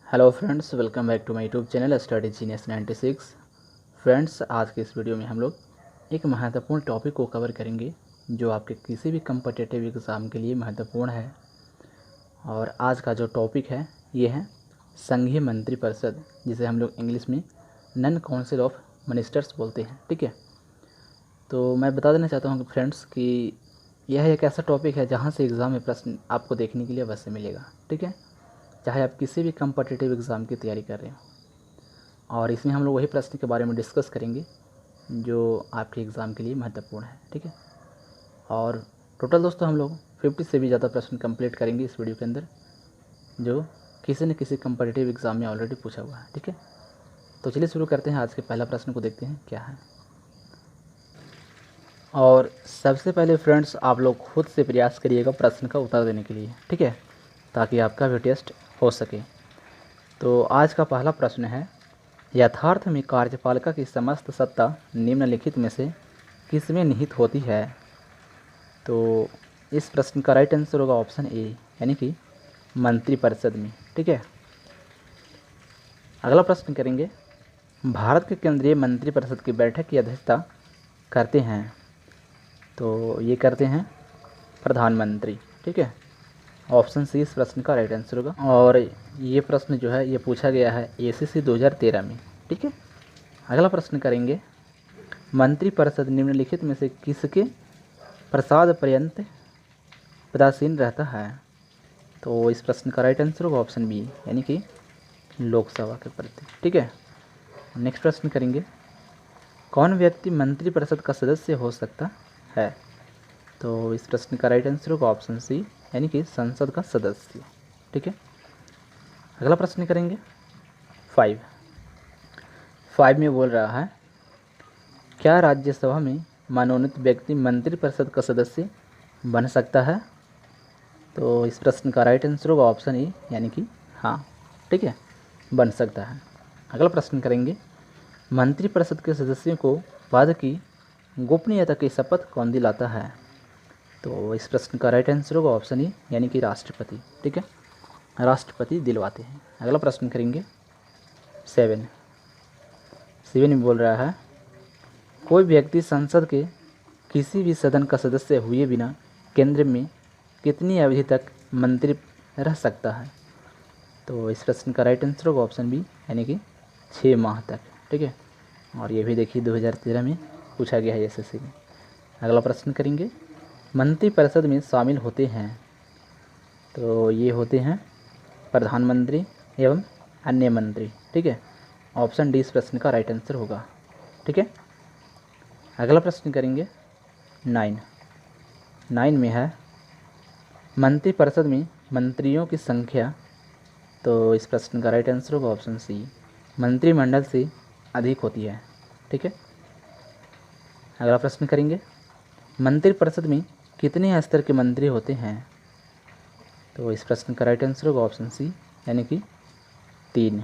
Hello friends, welcome back to my YouTube channel study genius 96। Friends, आज के इस video में हम लोग एक महत्वपूर्ण टॉपिक को कवर करेंगे जो आपके किसी भी कम्पिटिटिव एग्ज़ाम के लिए महत्वपूर्ण है। और आज का जो टॉपिक है ये है संघीय मंत्रिपरिषद, जिसे हम लोग इंग्लिश में नॉन काउंसिल ऑफ मिनिस्टर्स बोलते हैं। ठीक है, तो मैं बता देना चाहता हूँ कि फ्रेंड्स कि यह एक ऐसा टॉपिक है जहाँ से एग्ज़ाम में प्रश्न आपको देखने के लिए अवश्य मिलेगा। ठीक है, चाहे आप किसी भी कम्पिटिटिव एग्ज़ाम की तैयारी कर रहे हो। और इसमें हम लोग वही प्रश्न के बारे में डिस्कस करेंगे जो आपके एग्ज़ाम के लिए महत्वपूर्ण है। ठीक है, और टोटल दोस्तों हम लोग 50 से भी ज़्यादा प्रश्न कंप्लीट करेंगे इस वीडियो के अंदर, जो किसी न किसी कम्पिटिटिव एग्ज़ाम में ऑलरेडी पूछा हुआ है। ठीक है, तो चलिए शुरू करते हैं। आज के पहला प्रश्न को देखते हैं क्या है। और सबसे पहले फ्रेंड्स, आप लोग खुद से प्रयास करिएगा प्रश्न का उत्तर देने के लिए। ठीक है, ताकि आपका भी टेस्ट हो सके। तो आज का पहला प्रश्न है, यथार्थ में कार्यपालिका की समस्त सत्ता निम्नलिखित में से किसमें निहित होती है? तो इस प्रश्न का राइट आंसर होगा ऑप्शन ए, यानी कि मंत्रिपरिषद में। ठीक है, अगला प्रश्न करेंगे, भारत के केंद्रीय मंत्रिपरिषद की बैठक की अध्यक्षता करते हैं? तो ये करते हैं प्रधानमंत्री। ठीक है, ऑप्शन सी इस प्रश्न का राइट आंसर होगा। और ये प्रश्न जो है ये पूछा गया है एसीसी 2013 में। ठीक है, अगला प्रश्न करेंगे, मंत्रिपरिषद निम्नलिखित में से किसके प्रसाद पर्यंत पदासीन रहता है? तो इस प्रश्न का राइट आंसर होगा ऑप्शन बी, यानी कि लोकसभा के प्रति। ठीक है, नेक्स्ट प्रश्न करेंगे, कौन व्यक्ति मंत्रिपरिषद का सदस्य हो सकता है? तो इस प्रश्न का राइट आंसर होगा ऑप्शन सी, यानी कि संसद का सदस्य। ठीक है, अगला प्रश्न करेंगे 5 में बोल रहा है, क्या राज्यसभा में मनोनीत व्यक्ति मंत्रिपरिषद का सदस्य बन सकता है? तो इस प्रश्न का राइट आंसर होगा ऑप्शन ए, यानी कि हाँ। ठीक है, बन सकता है। अगला प्रश्न करेंगे, मंत्रिपरिषद के सदस्यों को पद की गोपनीयता की शपथ कौन दिलाता है? तो इस प्रश्न का राइट आंसर होगा ऑप्शन ई, यानी कि राष्ट्रपति। ठीक है, राष्ट्रपति दिलवाते हैं। अगला प्रश्न करेंगे 7 में बोल रहा है, कोई व्यक्ति संसद के किसी भी सदन का सदस्य हुए बिना केंद्र में कितनी अवधि तक मंत्री रह सकता है? तो इस प्रश्न का राइट आंसर होगा ऑप्शन बी, यानी कि 6 माह तक। ठीक है, और ये भी देखिए 2013 में पूछा गया है एसएससी में। अगला प्रश्न करेंगे, मंत्रिपरिषद में शामिल होते हैं? तो ये होते हैं प्रधानमंत्री एवं अन्य मंत्री। ठीक है, ऑप्शन डी इस प्रश्न का राइट आंसर होगा। ठीक है, अगला प्रश्न करेंगे 9 में है, मंत्रिपरिषद में मंत्रियों की संख्या? तो इस प्रश्न का राइट आंसर होगा ऑप्शन सी, मंत्रिमंडल से अधिक होती है। ठीक है, अगला प्रश्न करेंगे, मंत्रिपरिषद में कितने स्तर के मंत्री होते हैं? तो इस प्रश्न का राइट आंसर होगा ऑप्शन सी, यानी कि 3।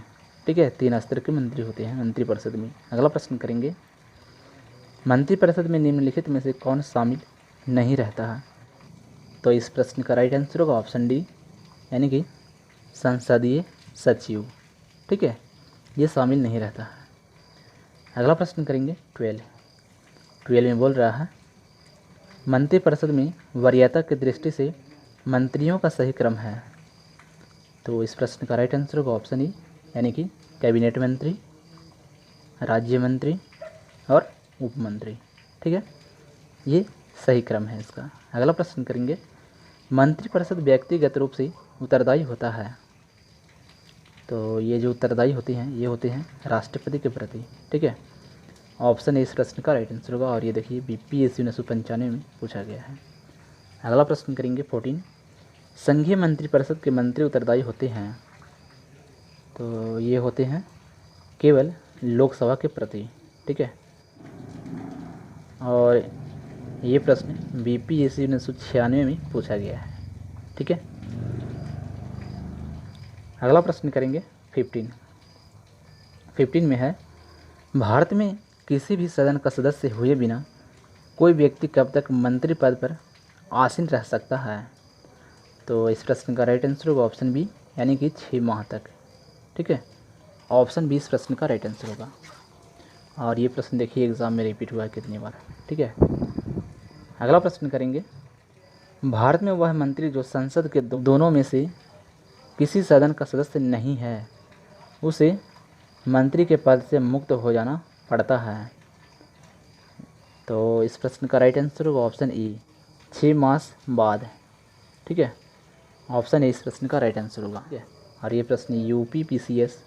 ठीक है, 3 स्तर के मंत्री होते हैं मंत्रिपरिषद में। अगला प्रश्न करेंगे, मंत्रिपरिषद में निम्नलिखित में से कौन शामिल नहीं रहता है? तो इस प्रश्न का राइट आंसर होगा ऑप्शन डी, यानी कि संसदीय सचिव। ठीक है, ये शामिल नहीं रहता है। अगला प्रश्न करेंगे 12 में बोल रहा है, मंत्रिपरिषद में वरीयता की दृष्टि से मंत्रियों का सही क्रम है? तो इस प्रश्न का राइट आंसर होगा ऑप्शन ई, यानी कि कैबिनेट मंत्री, राज्य मंत्री और उप मंत्री। ठीक है, ये सही क्रम है इसका। अगला प्रश्न करेंगे, मंत्रिपरिषद व्यक्तिगत रूप से उत्तरदायी होता है? तो ये जो उत्तरदायी होती हैं ये होते हैं राष्ट्रपति के प्रति। ठीक है, ऑप्शन ए इस प्रश्न का राइट आंसर होगा। और ये देखिए बीपीएससी 1995 में पूछा गया है। अगला प्रश्न करेंगे 14, संघीय मंत्रिपरिषद के मंत्री उत्तरदायी होते हैं? तो ये होते हैं केवल लोकसभा के प्रति। ठीक है, और ये प्रश्न बीपीएससी 1996 में पूछा गया है। ठीक है, अगला प्रश्न करेंगे 15 में है, भारत में किसी भी सदन का सदस्य हुए बिना कोई व्यक्ति कब तक मंत्री पद पर आसीन रह सकता है? तो इस प्रश्न का राइट आंसर होगा ऑप्शन बी, यानी कि 6 माह तक। ठीक है, ऑप्शन बी इस प्रश्न का राइट आंसर होगा। और ये प्रश्न देखिए एग्ज़ाम में रिपीट हुआ है कितनी बार। ठीक है, अगला प्रश्न करेंगे, भारत में वह मंत्री जो संसद के दोनों में से किसी सदन का सदस्य नहीं है उसे मंत्री के पद से मुक्त हो जाना पड़ता है। तो इस प्रश्न का राइट आंसर होगा ऑप्शन ई, 6 मास बाद। ठीक है, ऑप्शन ए इस प्रश्न का राइट आंसर होगा। ठीक है, और ये प्रश्न यूपी PCS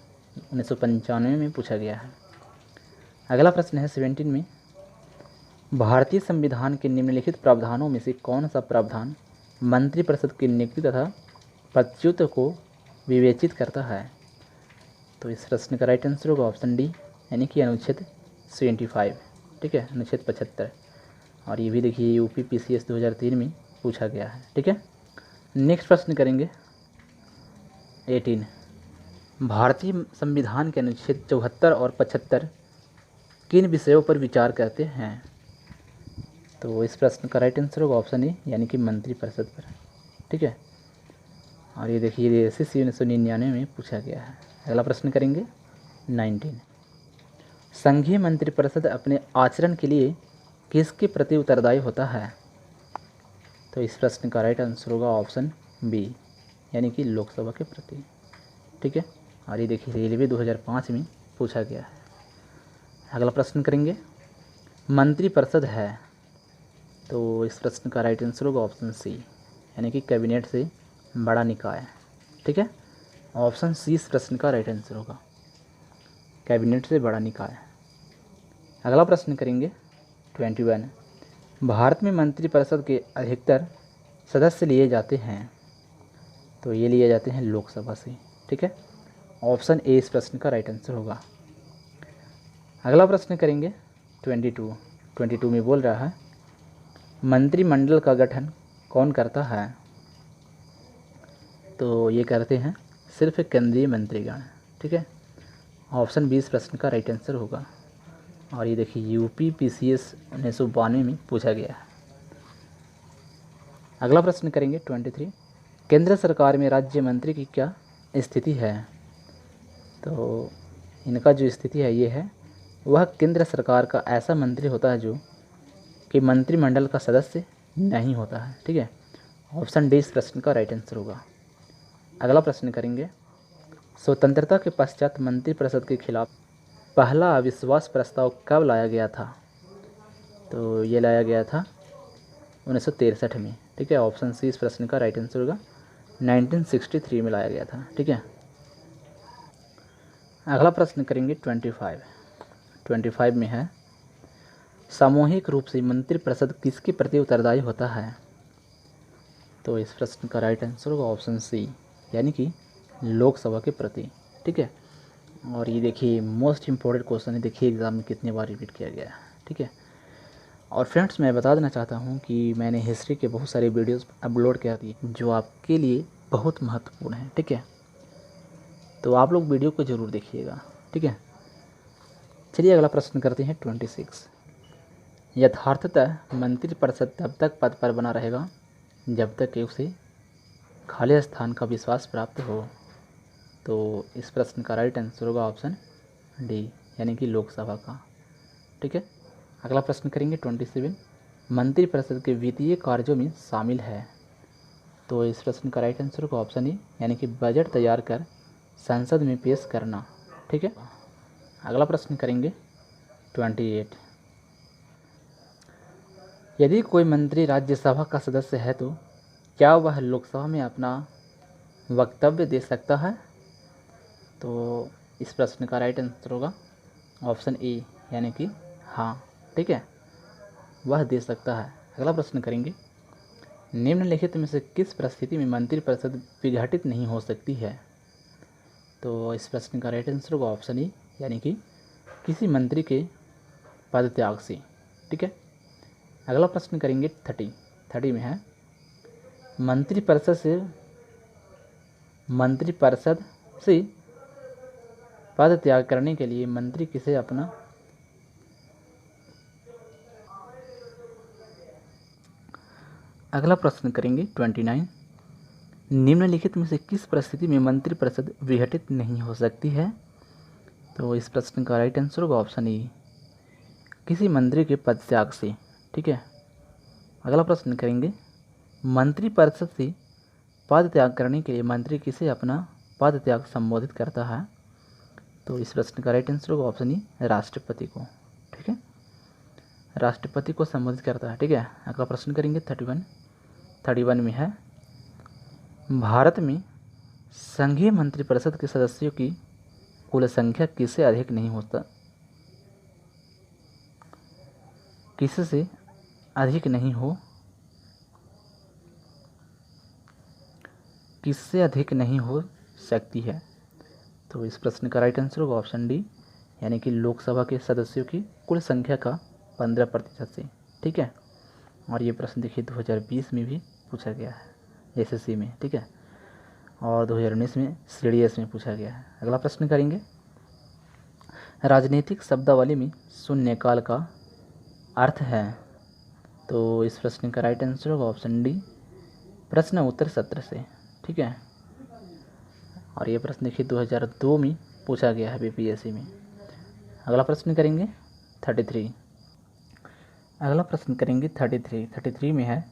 1995 में पूछा गया है। अगला प्रश्न है 17 में, भारतीय संविधान के निम्नलिखित प्रावधानों में से कौन सा प्रावधान मंत्रिपरिषद की नियुक्ति तथा पदच्युत को विवेचित करता है। तो इस प्रश्न का राइट आंसर होगा ऑप्शन डी, यानी कि अनुच्छेद 75। ठीक है, अनुच्छेद 75। और ये भी देखिए यूपी PCS 2003 में पूछा गया है। ठीक है, नेक्स्ट प्रश्न करेंगे 18, भारतीय संविधान के अनुच्छेद 74 और 75 किन विषयों पर विचार करते हैं। तो इस प्रश्न का राइट आंसर होगा ऑप्शन ए, यानी कि मंत्रिपरिषद पर। ठीक है, और ये देखिए SSC 1999 में पूछा गया है। अगला प्रश्न करेंगे 19, संघीय मंत्रिपरिषद अपने आचरण के लिए किसके प्रति उत्तरदायी होता है। तो इस प्रश्न का राइट आंसर होगा ऑप्शन बी, यानी कि लोकसभा के प्रति। ठीक है, और ये देखिए रेलवे 2005 में पूछा गया है। अगला प्रश्न करेंगे, मंत्रिपरिषद है, तो इस प्रश्न का राइट आंसर होगा ऑप्शन सी, यानी कि कैबिनेट से बड़ा निकाय। ठीक है, ऑप्शन सी इस प्रश्न का राइट आंसर होगा, कैबिनेट से बड़ा निकाय। अगला प्रश्न करेंगे 21, भारत में मंत्रिपरिषद के अधिकतर सदस्य लिए जाते हैं। तो ये लिए जाते हैं लोकसभा से। ठीक है, ऑप्शन ए इस प्रश्न का राइट आंसर होगा। अगला प्रश्न करेंगे 22 में बोल रहा है, मंत्रिमंडल का गठन कौन करता है। तो ये करते हैं सिर्फ केंद्रीय मंत्रीगण। ठीक है, ऑप्शन बी इस प्रश्न का राइट आंसर होगा। और ये देखिए यूपी PCS 1992 में पूछा गया है। अगला प्रश्न करेंगे 23, केंद्र सरकार में राज्य मंत्री की क्या स्थिति है। तो इनका जो स्थिति है ये है, वह केंद्र सरकार का ऐसा मंत्री होता है जो कि मंत्रिमंडल का सदस्य नहीं होता है। ठीक है, ऑप्शन डी इस प्रश्न का राइट आंसर होगा। अगला प्रश्न करेंगे, स्वतंत्रता के पश्चात मंत्रिपरिषद के खिलाफ पहला अविश्वास प्रस्ताव कब लाया गया था। तो ये लाया गया था 1963 में। ठीक है, ऑप्शन सी इस प्रश्न का राइट आंसर होगा, 1963 में लाया गया था। ठीक है, अगला प्रश्न करेंगे 25 में है, सामूहिक रूप से मंत्रिपरिषद किसके प्रति उत्तरदायी होता है। तो इस प्रश्न का राइट आंसर होगा ऑप्शन सी, यानी कि लोकसभा के प्रति। ठीक है, और ये देखिए मोस्ट इम्पोर्टेंट क्वेश्चन है, देखिए एग्ज़ाम में कितने बार रिपीट किया गया है। ठीक है, और फ्रेंड्स मैं बता देना चाहता हूँ कि मैंने हिस्ट्री के बहुत सारे वीडियोस अपलोड किया दिए जो आपके लिए बहुत महत्वपूर्ण है। ठीक है, तो आप लोग वीडियो को ज़रूर देखिएगा। ठीक है, चलिए अगला प्रश्न करते हैं 26, यथार्थतः मंत्रिपरिषद तब तक पद पर बना रहेगा जब तक कि उसे खाली स्थान का विश्वास प्राप्त हो। तो इस प्रश्न का राइट आंसर होगा ऑप्शन डी, यानी कि लोकसभा का। ठीक है, अगला प्रश्न करेंगे 27, मंत्रिपरिषद के वित्तीय कार्यों में शामिल है। तो इस प्रश्न का राइट आंसर होगा ऑप्शन ए, यानी कि बजट तैयार कर संसद में पेश करना। ठीक है, अगला प्रश्न करेंगे 28, यदि कोई मंत्री राज्यसभा का सदस्य है तो क्या वह लोकसभा में अपना वक्तव्य दे सकता है। तो इस प्रश्न का राइट आंसर होगा ऑप्शन ए, यानी कि हाँ। ठीक है, वह दे सकता है। अगला प्रश्न करेंगे, निम्नलिखित में से किस परिस्थिति में मंत्रिपरिषद विघटित नहीं हो सकती है। तो इस प्रश्न का राइट आंसर होगा ऑप्शन ए, यानी कि किसी मंत्री के पद त्याग से। ठीक है, अगला प्रश्न करेंगे 30 में है, मंत्रिपरिषद से पद त्याग करने के लिए मंत्री किसे अपना अगला प्रश्न करेंगे 29, निम्नलिखित में से किस परिस्थिति में मंत्रिपरिषद विघटित नहीं हो सकती है? तो इस प्रश्न का राइट आंसर होगा ऑप्शन ए, किसी मंत्री के पद त्याग से। ठीक है, अगला प्रश्न करेंगे, मंत्रिपरिषद से पद त्याग करने के लिए मंत्री किसे अपना पद त्याग संबोधित करता है? तो इस प्रश्न का राइट आंसर होगा ऑप्शन ई, राष्ट्रपति को। ठीक है, राष्ट्रपति को संबोधित करता है। ठीक है, अगला प्रश्न करेंगे 31 में है, भारत में संघीय मंत्रिपरिषद के सदस्यों की कुल संख्या किससे अधिक नहीं होता, किससे अधिक नहीं हो, किससे अधिक नहीं हो सकती है? तो इस प्रश्न का राइट आंसर होगा ऑप्शन डी, यानी कि लोकसभा के सदस्यों की कुल संख्या का 15% से। ठीक है, और ये प्रश्न देखिए 2020 में भी पूछा गया है एसएससी में। ठीक है, और 2019 में सीडीएस में पूछा गया है। अगला प्रश्न करेंगे, राजनीतिक शब्दावली में शून्यकाल का अर्थ है? तो इस प्रश्न का राइट आंसर होगा ऑप्शन डी, प्रश्न उत्तर सत्र से। ठीक है, और ये प्रश्न देखिए 2002 में पूछा गया है बीपीएससी में। अगला प्रश्न करेंगे 33। अगला प्रश्न करेंगे 33 में है,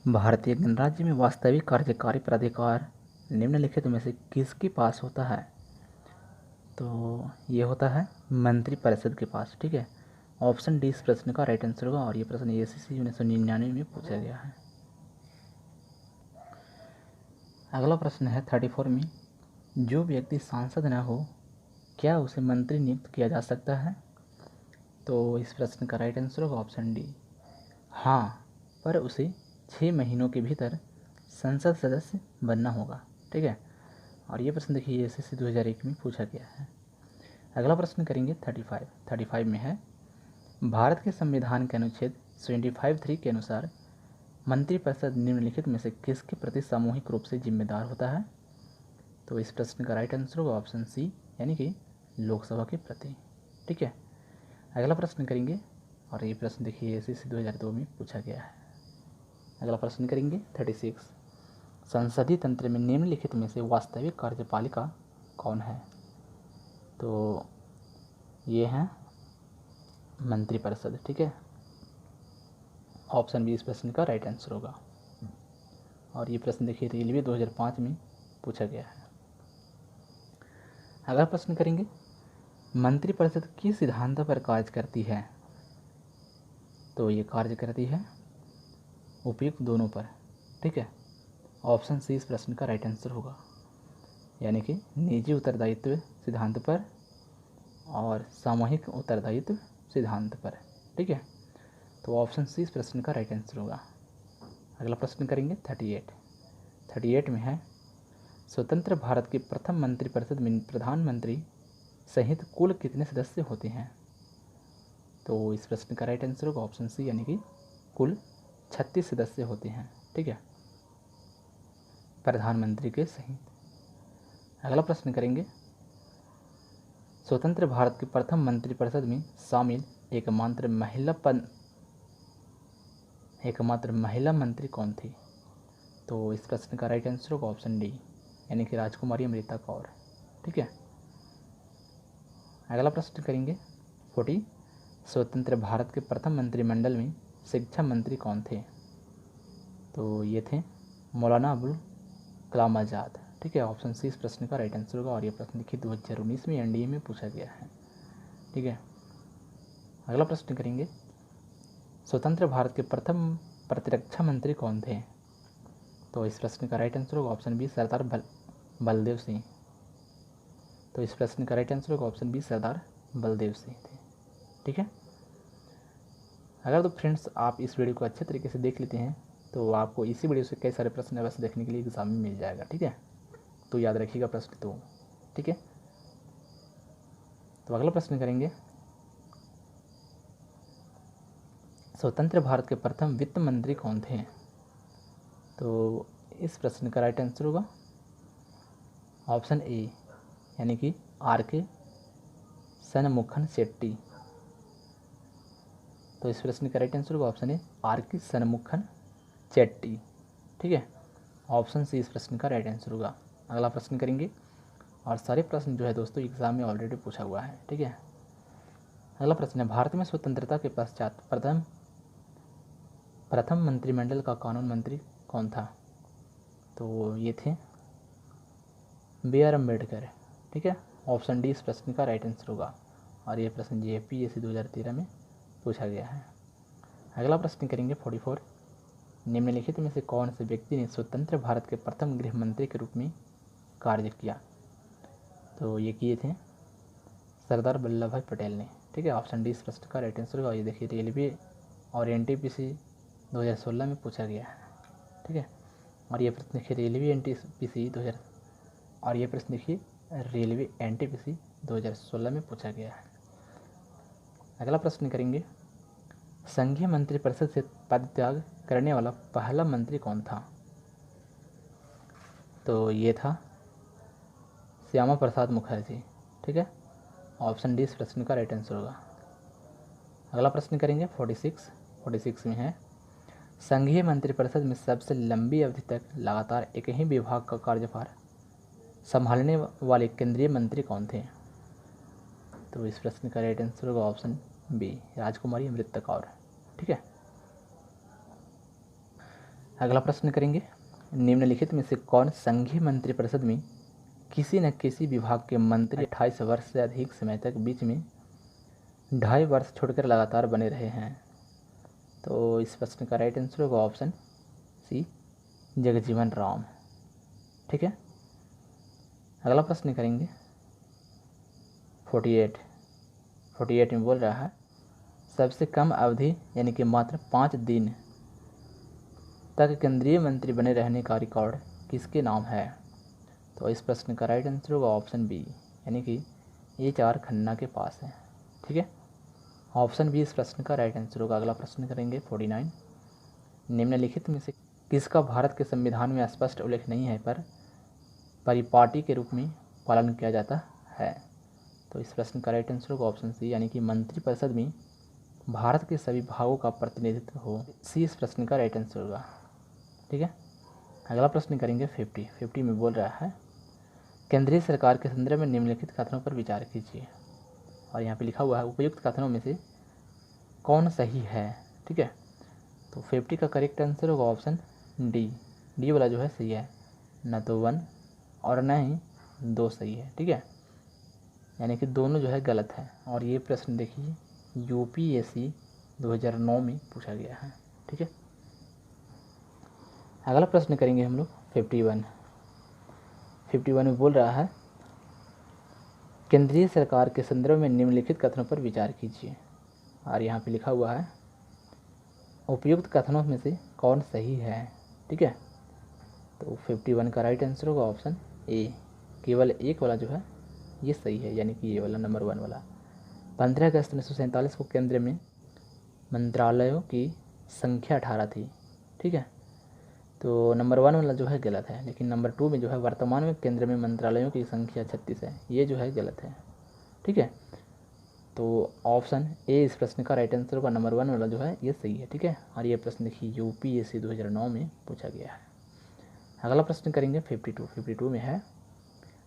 भारतीय गणराज्य में वास्तविक कार्यकारी प्राधिकार निम्नलिखित में से किसके पास होता है? तो ये होता है मंत्रिपरिषद के पास। ठीक है, ऑप्शन डी इस प्रश्न का राइट आंसर होगा, और ये प्रश्न एसएससी 1999 में पूछा गया है। अगला प्रश्न है 34 में, जो व्यक्ति सांसद न हो क्या उसे मंत्री नियुक्त किया जा सकता है? तो इस प्रश्न का राइट आंसर होगा ऑप्शन डी, हाँ, पर उसे 6 महीनों के भीतर संसद सदस्य बनना होगा। ठीक है, और ये प्रश्न देखिए एसएससी 2001 में पूछा गया है। अगला प्रश्न करेंगे 35 में है, भारत के संविधान के अनुच्छेद 25(3) के अनुसार मंत्रिपरिषद निम्नलिखित में से किसके प्रति सामूहिक रूप से जिम्मेदार होता है? तो इस प्रश्न का राइट आंसर होगा ऑप्शन सी, यानी कि लोकसभा के प्रति। ठीक है, अगला प्रश्न करेंगे, और ये प्रश्न देखिए एसएससी 2002 में पूछा गया है। अगला प्रश्न करेंगे 36, संसदीय तंत्र में निम्नलिखित में से वास्तविक कार्यपालिका कौन है? तो ये हैं मंत्रिपरिषद। ठीक है, ऑप्शन बी इस प्रश्न का राइट आंसर होगा, और ये प्रश्न देखिए रेलवे 2005 में पूछा गया है। अगला प्रश्न करेंगे, मंत्रिपरिषद किस सिद्धांत पर कार्य करती है? तो ये कार्य करती है उपयुक्त दोनों पर। ठीक है, ऑप्शन सी इस प्रश्न का राइट आंसर होगा, यानी कि निजी उत्तरदायित्व सिद्धांत पर और सामूहिक उत्तरदायित्व सिद्धांत पर। ठीक है, तो ऑप्शन सी इस प्रश्न का राइट आंसर होगा। अगला प्रश्न करेंगे 38 में है, स्वतंत्र भारत के प्रथम मंत्रिपरिषद में प्रधानमंत्री सहित कुल कितने सदस्य होते हैं? तो इस प्रश्न का राइट आंसर होगा ऑप्शन सी, यानी कि कुल 36 सदस्य होते हैं। ठीक है, प्रधानमंत्री के सहित। अगला प्रश्न करेंगे, स्वतंत्र भारत के प्रथम मंत्रिपरिषद में शामिल एकमात्र महिला मंत्री कौन थी? तो इस प्रश्न का राइट आंसर होगा ऑप्शन डी, यानी कि राजकुमारी अमृता कौर। ठीक है, अगला प्रश्न करेंगे 40, स्वतंत्र भारत के प्रथम मंत्रिमंडल में शिक्षा मंत्री कौन थे? तो ये थे मौलाना अबुल कलाम आज़ाद। ठीक है, ऑप्शन सी इस प्रश्न का राइट आंसर होगा, और ये प्रश्न देखिए 2019 में एनडीए में पूछा गया है। ठीक है, अगला प्रश्न करेंगे, स्वतंत्र भारत के प्रथम प्रतिरक्षा मंत्री कौन थे? तो इस प्रश्न का राइट आंसर होगा ऑप्शन बी, सरदार बलदेव सिंह। तो इस प्रश्न का राइट आंसर होगा ऑप्शन बी, सरदार बलदेव सिंह थे। ठीक है, अगर तो फ्रेंड्स आप इस वीडियो को अच्छे तरीके से देख लेते हैं तो आपको इसी वीडियो से कई सारे प्रश्न अवश्य देखने के लिए एग्जाम में मिल जाएगा। ठीक है, तो याद रखिएगा प्रश्न तो। ठीक है, तो अगला प्रश्न करेंगे, स्वतंत्र भारत के प्रथम वित्त मंत्री कौन थे? तो इस प्रश्न का राइट आंसर होगा ऑप्शन ए, यानी कि आर.के. शनमुखन शेट्टी। तो इस प्रश्न का राइट आंसर होगा ऑप्शन ए, आर.के. शनमुखन शेट्टी। ठीक है, ऑप्शन सी इस प्रश्न का राइट आंसर होगा। अगला प्रश्न करेंगे, और सारे प्रश्न जो है दोस्तों एग्जाम में ऑलरेडी पूछा हुआ है, ठीक है। अगला प्रश्न है, भारत में स्वतंत्रता के पश्चात प्रथम मंत्रिमंडल का कानून मंत्री कौन था? तो ये थे बी.आर. अम्बेडकर, ठीक है। ऑप्शन डी इस प्रश्न का राइट आंसर होगा, और ये प्रश्न JPSC 2013 में पूछा गया है। अगला प्रश्न करेंगे 44, निम्नलिखित में से कौन से व्यक्ति ने स्वतंत्र भारत के प्रथम गृह मंत्री के रूप में कार्य किया? तो ये किए थे सरदार वल्लभ भाई पटेल ने, ठीक है। ऑप्शन डी इस प्रश्न का राइट आंसर होगा। ये देखिए रेलवे और NTPC 2016 में पूछा गया है, ठीक है। और ये प्रश्न देखिए रेलवे NTPC 2000 और ये प्रश्न देखिए रेलवे NTPC 2016 में पूछा गया है। अगला प्रश्न करेंगे, संघीय मंत्रिपरिषद से पदत्याग करने वाला पहला मंत्री कौन था? तो ये था श्यामा प्रसाद मुखर्जी, ठीक है। ऑप्शन डी इस प्रश्न का राइट आंसर होगा। अगला प्रश्न करेंगे 46 में है, संघीय मंत्रिपरिषद में सबसे लंबी अवधि तक लगातार एक ही विभाग का कार्यभार संभालने वाले केंद्रीय मंत्री कौन थे? तो इस प्रश्न का राइट आंसर होगा ऑप्शन बी, राजकुमारी अमृता कौर, ठीक है। अगला प्रश्न करेंगे, निम्नलिखित में से कौन संघीय मंत्रिपरिषद में किसी न किसी विभाग के मंत्री 28 वर्ष से अधिक समय तक बीच में 2.5 वर्ष छोड़कर लगातार बने रहे हैं? तो इस प्रश्न का राइट आंसर होगा ऑप्शन सी, जगजीवन राम, ठीक है। अगला प्रश्न करेंगे 48 में बोल रहा है, सबसे कम अवधि यानी कि मात्र 5 दिन तक केंद्रीय मंत्री बने रहने का रिकॉर्ड किसके नाम है? तो इस प्रश्न का राइट आंसर होगा ऑप्शन बी, यानी कि HR खन्ना के पास है, ठीक है। ऑप्शन बी इस प्रश्न का राइट आंसर होगा। अगला प्रश्न करेंगे 49, निम्नलिखित में से किसका भारत के संविधान में स्पष्ट उल्लेख नहीं है पर परिपाटी के रूप में पालन किया जाता है? तो इस प्रश्न का राइट आंसर होगा ऑप्शन सी, यानी कि मंत्रिपरिषद में भारत के सभी भागों का प्रतिनिधित्व हो। सी इस प्रश्न का राइट आंसर होगा, ठीक है। अगला प्रश्न करेंगे 50 में बोल रहा है, केंद्रीय सरकार के संदर्भ में निम्नलिखित कथनों पर विचार कीजिए। और यहाँ पे लिखा हुआ है उपयुक्त कथनों में से कौन सही है, ठीक है। तो 50 का करेक्ट आंसर होगा ऑप्शन डी वाला जो है सही है, न तो 1 और न ही 2 सही है, ठीक है। यानी कि दोनों जो है गलत है। और ये प्रश्न देखिए UPSC 2009 में पूछा गया है, ठीक है। अगला प्रश्न करेंगे हम लोग 51 में बोल रहा है, केंद्रीय सरकार के संदर्भ में निम्नलिखित कथनों पर विचार कीजिए। और यहाँ पे लिखा हुआ है उपयुक्त कथनों में से कौन सही है, ठीक है। तो 51 का राइट आंसर होगा ऑप्शन ए, केवल एक वाला जो है ये सही है, यानी कि ये वाला नंबर 1 वाला। 15 अगस्त 1947 को केंद्र में मंत्रालयों की संख्या 18 थी, ठीक है। तो नंबर 1 वाला जो है गलत है, लेकिन नंबर 2 में जो है वर्तमान में केंद्र में मंत्रालयों की संख्या 36 है, ये जो है गलत है, ठीक है। तो ऑप्शन ए इस प्रश्न का राइट आंसर होगा, नंबर 1 वाला जो है ये सही है, ठीक है। और ये प्रश्न देखिए UPSC 2009 में पूछा गया है। अगला प्रश्न करेंगे 52 में है,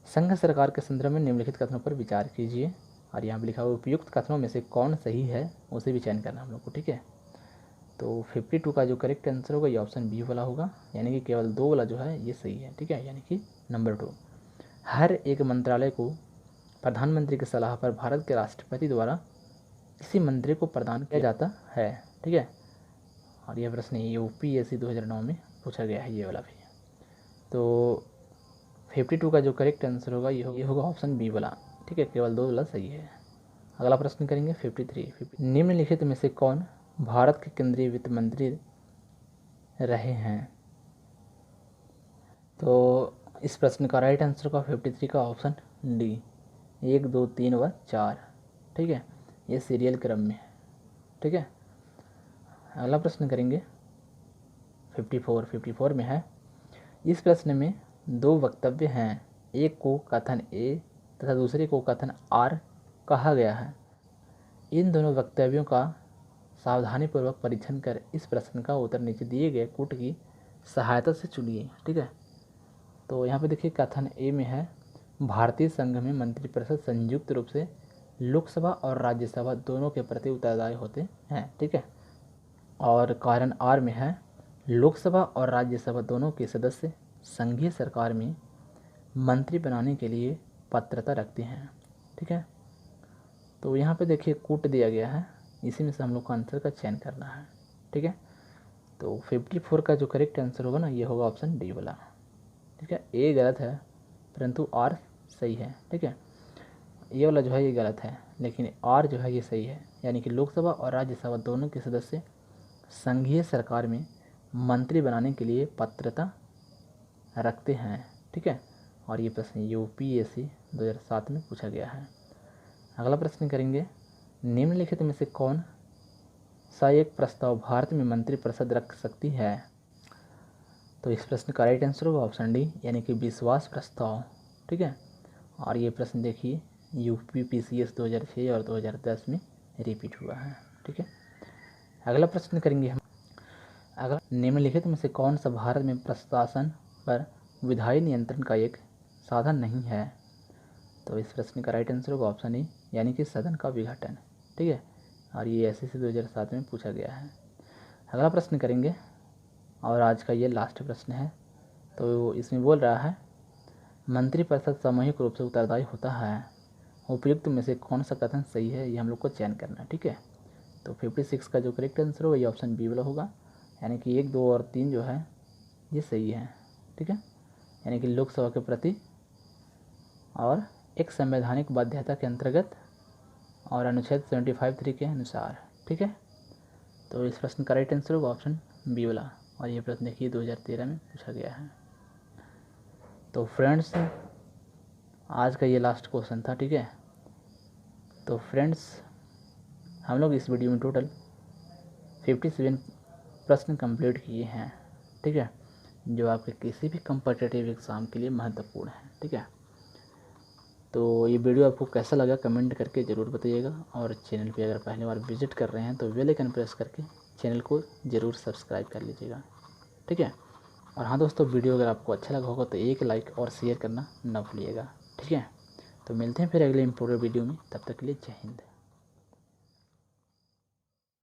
संघ सरकार के संदर्भ में निम्नलिखित कथनों पर विचार कीजिए। और यहाँ पर लिखा हुआ उपयुक्त कथनों में से कौन सही है उसे भी चयन करना हम लोग को, ठीक है। तो 52 का जो करेक्ट आंसर होगा ये ऑप्शन बी वाला होगा, यानी कि केवल 2 वाला जो है ये सही है, ठीक है। यानी कि नंबर 2, हर एक मंत्रालय को प्रधानमंत्री की सलाह पर भारत के राष्ट्रपति द्वारा किसी मंत्री को प्रदान किया जाता है, ठीक है। और यह प्रश्न UPSC 2009 में पूछा गया है, ये वाला भी। तो 52 का जो करेक्ट आंसर होगा ये होगा ऑप्शन बी वाला, ठीक है। केवल 2 वाला सही है। अगला प्रश्न करेंगे 53, निम्नलिखित में से कौन भारत के केंद्रीय वित्त मंत्री रहे हैं? तो इस प्रश्न का राइट आंसर का 53 का ऑप्शन डी, 1 2 3 व 4, ठीक है। ये सीरियल क्रम में है, ठीक है। अगला प्रश्न करेंगे 54 में है, इस प्रश्न में 2 वक्तव्य हैं, एक को कथन ए तथा दूसरे को कथन आर कहा गया है। इन दोनों वक्तव्यों का सावधानीपूर्वक परीक्षण कर इस प्रश्न का उत्तर नीचे दिए गए कूट की सहायता से चुनिए। ठीक है, तो यहाँ पे देखिए कथन ए में है, भारतीय संघ में मंत्रिपरिषद संयुक्त रूप से लोकसभा और राज्यसभा दोनों के प्रति उत्तरदायी होते हैं। ठीक है, और कारण आर में है, लोकसभा और राज्यसभा दोनों के सदस्य संघीय सरकार में मंत्री बनाने के लिए पात्रता रखते हैं। ठीक है, तो यहाँ पे देखिए कूट दिया गया है, इसी में से हम लोग को आंसर का चयन करना है। ठीक है, तो 54 का जो करेक्ट आंसर होगा ना, ये होगा ऑप्शन डी वाला। ठीक है, ए गलत है परंतु आर सही है। ठीक है, ये वाला जो है ये गलत है, लेकिन आर जो है ये सही है, यानी कि लोकसभा और राज्यसभा दोनों के सदस्य संघीय सरकार में मंत्री बनाने के लिए पात्रता रखते हैं। ठीक है, और ये प्रश्न यूपीएससी 2007 में पूछा गया है। अगला प्रश्न करेंगे, निम्नलिखित में से कौन सा एक प्रस्ताव भारत में मंत्रिपरिषद रख सकती है? तो इस प्रश्न का राइट आंसर होगा ऑप्शन डी, यानी कि विश्वास प्रस्ताव। ठीक है, और ये प्रश्न देखिए यूपीपीसीएस 2006 और 2010 में रिपीट हुआ है। ठीक है, अगला प्रश्न करेंगे हम, अगला निम्नलिखित में से कौन सा भारत में प्रशासन पर विधायी नियंत्रण का एक साधन नहीं है? तो इस प्रश्न का राइट आंसर होगा ऑप्शन ए, यानी कि सदन का विघटन। ठीक है, और ये एसएससी 2007 में पूछा गया है। अगला प्रश्न करेंगे, और आज का ये लास्ट प्रश्न है। तो इसमें बोल रहा है, मंत्रिपरिषद सामूहिक रूप से उत्तरदायी होता है, उपयुक्त में से कौन सा कथन सही है, ये हम लोग को चयन करना है। ठीक है, तो 56 का जो करेक्ट आंसर होगा ये ऑप्शन बी वाला होगा, यानी कि 1, 2 और 3 जो है ये सही है। ठीक है, यानी कि लोकसभा के प्रति और एक संवैधानिक बाध्यता के अंतर्गत और अनुच्छेद 75(3) के अनुसार। ठीक है, तो इस प्रश्न का राइट आंसर होगा ऑप्शन बी वाला, और ये प्रश्न देखिए 2013 में पूछा गया है। तो फ्रेंड्स आज का ये लास्ट क्वेश्चन था। ठीक है, तो फ्रेंड्स हम लोग इस वीडियो में टोटल 57 प्रश्न कंप्लीट किए हैं। ठीक है, जो आपके किसी भी कम्पिटिटिव एग्ज़ाम के लिए महत्वपूर्ण है। ठीक है, तो ये वीडियो आपको कैसा लगा कमेंट करके ज़रूर बताइएगा, और चैनल पे अगर पहली बार विजिट कर रहे हैं तो बेल आइकन प्रेस करके चैनल को ज़रूर सब्सक्राइब कर लीजिएगा। ठीक है, और हाँ दोस्तों, वीडियो अगर आपको अच्छा लगा होगा तो एक लाइक और शेयर करना ना भूलिएगा। ठीक है, तो मिलते हैं फिर अगले इम्पोर्टेंट वीडियो में, तब तक के लिए जय हिंद।